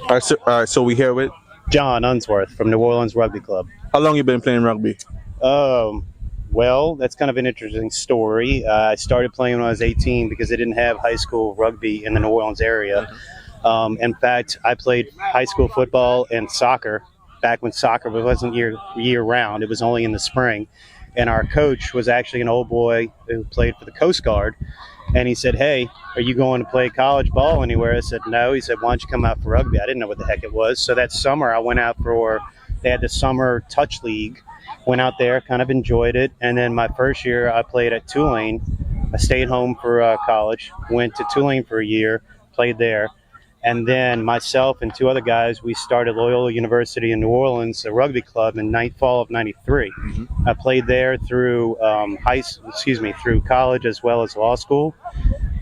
So we here with. John Unsworth from the Orleans Rugby Club. How long you been playing rugby? Um, well, that's kind of an interesting story. I started playing when I was 18 because they didn't have high school rugby in the New Orleans area. In fact, I played high school football and soccer back when soccer wasn't year round. It was only in the spring. And our coach was actually an old boy who played for the Coast Guard. And he said, "Hey, are you going to play college ball anywhere?" I said, "No." He said, "Why don't you come out for rugby?" I didn't know what the heck it was. So that summer I went out they had the summer touch league, went out there, kind of enjoyed it. And then my first year I played at Tulane. I stayed home for college, went to Tulane for a year, played there. And then myself and two other guys, we started Loyola University in New Orleans, a rugby club in fall of '93. I played there through through college as well as law school.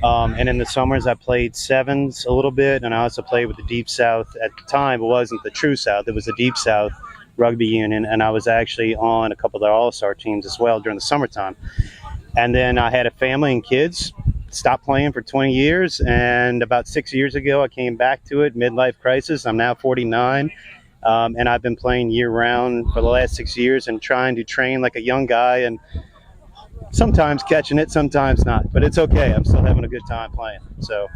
And in the summers, I played sevens a little bit, and I also played with the Deep South. At the time, it wasn't the True South; it was the Deep South Rugby Union, and I was actually on a couple of their all-star teams as well during the summertime. And then I had a family and kids. Stopped playing for 20 years, and about 6 years ago I came back to it, midlife crisis. I'm now 49, and I've been playing year-round for the last 6 years and trying to train like a young guy, and sometimes catching it, sometimes not, but it's okay. I'm still having a good time playing. So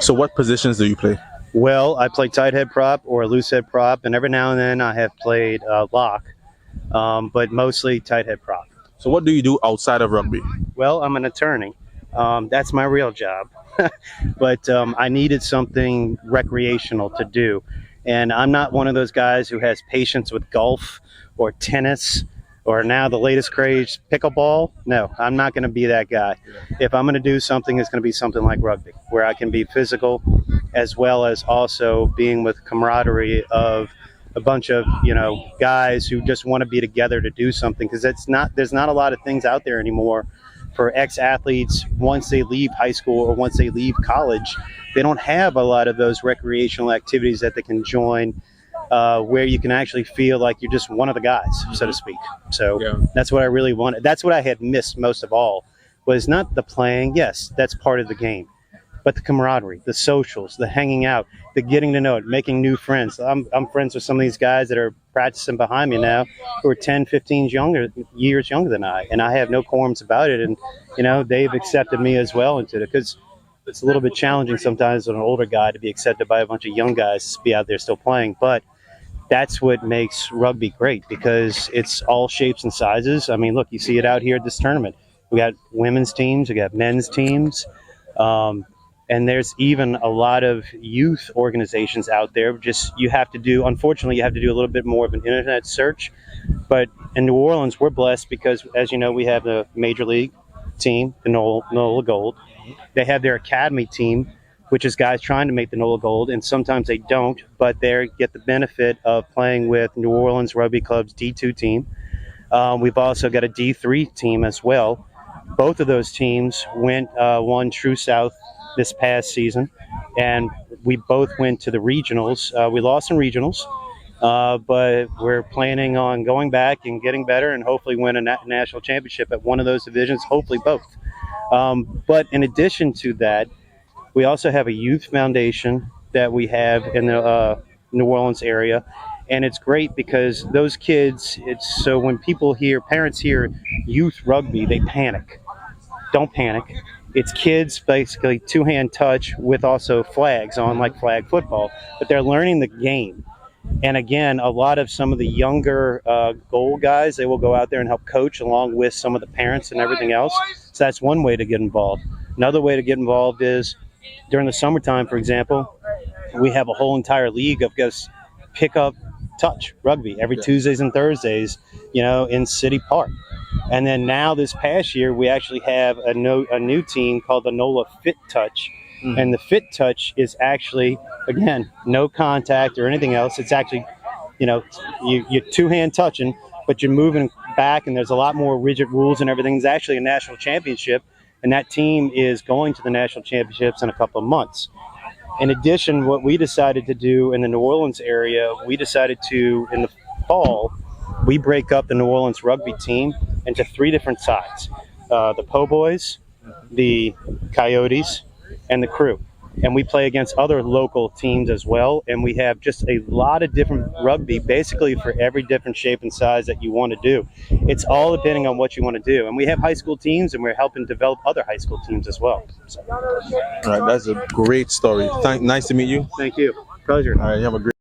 what positions do you play? Well, I play tight head prop or loose head prop, and every now and then I have played lock, but mostly tight head prop. So what do you do outside of rugby? Well, I'm an attorney. That's my real job. But I needed something recreational to do. And I'm not one of those guys who has patience with golf or tennis or now the latest craze, pickleball. No, I'm not going to be that guy. If I'm going to do something, it's going to be something like rugby, where I can be physical as well as also being with camaraderie of a bunch of guys who just want to be together to do something, because there's not a lot of things out there anymore for ex-athletes. Once they leave high school or once they leave college, they don't have a lot of those recreational activities that they can join, where you can actually feel like you're just one of the guys, so to speak. So That's what I really wanted. That's what I had missed most of all, was not the playing. Yes, that's part of the game, but the camaraderie, the socials, the hanging out, the getting to know it, making new friends. I'm friends with some of these guys that are practicing behind me now who are 10, 15 years younger than I, and I have no qualms about it. And, they've accepted me as well into it, because it's a little bit challenging sometimes as an older guy to be accepted by a bunch of young guys to be out there still playing. But that's what makes rugby great, because it's all shapes and sizes. I mean, look, you see it out here at this tournament. We got women's teams, we got men's teams. And there's even a lot of youth organizations out there. Unfortunately, you have to do a little bit more of an internet search. But in New Orleans, we're blessed because, as you know, we have the major league team, the NOLA Gold. They have their academy team, which is guys trying to make the NOLA Gold, and sometimes they don't, but they get the benefit of playing with New Orleans Rugby Club's D2 team. We've also got a D3 team as well. Both of those teams won True South this past season, and we both went to the regionals. We lost in regionals, but we're planning on going back and getting better and hopefully win a national championship at one of those divisions, hopefully both. But in addition to that, we also have a youth foundation that we have in the New Orleans area, and it's great because those kids, so when parents hear youth rugby, they panic. Don't panic. It's kids, basically two-hand touch with also flags on, like flag football, but they're learning the game. And again, a lot of some of the younger goal guys, they will go out there and help coach along with some of the parents and everything else. So that's one way to get involved. Another way to get involved is during the summertime, for example, we have a whole entire league of just pick up touch rugby every Tuesdays and Thursdays, in City Park. And then now this past year, we actually have a new team called the NOLA Fit Touch. And the Fit Touch is actually, again, no contact or anything else. It's actually, you're two-hand touching, but you're moving back, and there's a lot more rigid rules and everything. It's actually a national championship, and that team is going to the national championships in a couple of months. In addition, what we decided to do in the New Orleans area, in the fall, we break up the New Orleans rugby team into three different sides. The Po' Boys, the Coyotes, and the Crew. and we play against other local teams as well. And we have just a lot of different rugby, basically for every different shape and size that you want to do. It's all depending on what you want to do. And we have high school teams, and we're helping develop other high school teams as well. So, All right, that's a great story. Nice to meet you. thank you. Pleasure. All right, you have a great